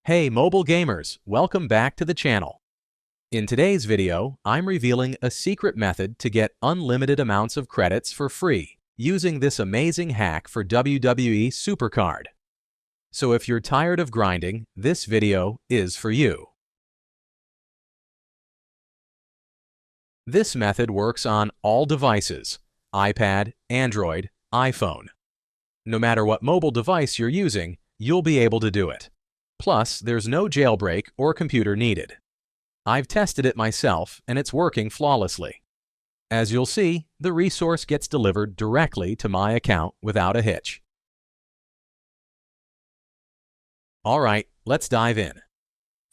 Hey mobile gamers, welcome back to the channel. In today's video, I'm revealing a secret method to get unlimited amounts of credits for free using this amazing hack for WWE SuperCard. So if you're tired of grinding, this video is for you. This method works on all devices: iPad, Android, iPhone. No matter what mobile device you're using, you'll be able to do it. Plus, there's no jailbreak or computer needed. I've tested it myself, and it's working flawlessly. As you'll see, the resource gets delivered directly to my account without a hitch. Alright, let's dive in.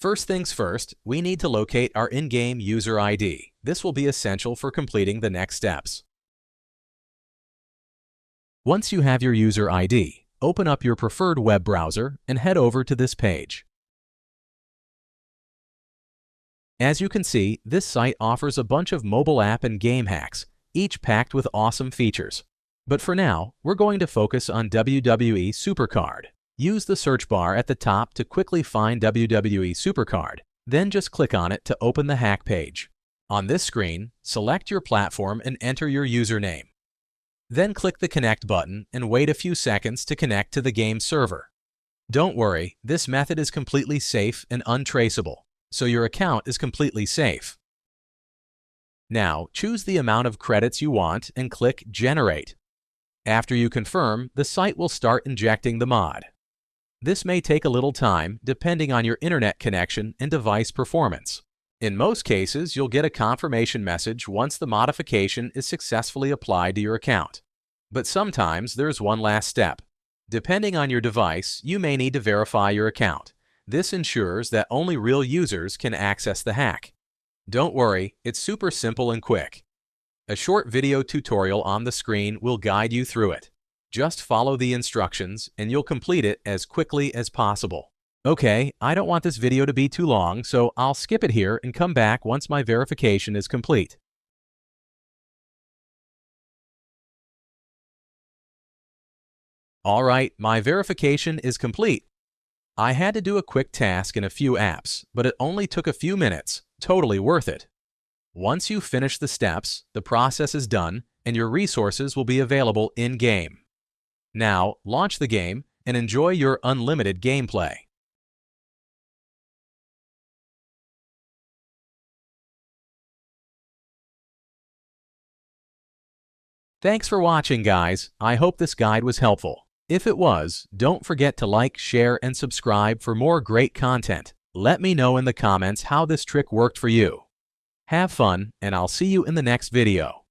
First things first, we need to locate our in-game user ID. This will be essential for completing the next steps. Once you have your user ID, open up your preferred web browser and head over to this page. As you can see, this site offers a bunch of mobile app and game hacks, each packed with awesome features. But for now, we're going to focus on WWE SuperCard. Use the search bar at the top to quickly find WWE SuperCard, then just click on it to open the hack page. On this screen, select your platform and enter your username. Then click the Connect button and wait a few seconds to connect to the game server. Don't worry, this method is completely safe and untraceable, so your account is completely safe. Now, choose the amount of credits you want and click Generate. After you confirm, the site will start injecting the mod. This may take a little time depending on your internet connection and device performance. In most cases, you'll get a confirmation message once the modification is successfully applied to your account. But sometimes there's one last step. Depending on your device, you may need to verify your account. This ensures that only real users can access the hack. Don't worry, it's super simple and quick. A short video tutorial on the screen will guide you through it. Just follow the instructions and you'll complete it as quickly as possible. Okay, I don't want this video to be too long, so I'll skip it here and come back once my verification is complete. Alright, my verification is complete. I had to do a quick task in a few apps, but it only took a few minutes. Totally worth it. Once you finish the steps, the process is done and your resources will be available in-game. Now, launch the game and enjoy your unlimited gameplay. Thanks for watching, guys. I hope this guide was helpful. If it was, don't forget to like, share, and subscribe for more great content. Let me know in the comments how this trick worked for you. Have fun, and I'll see you in the next video.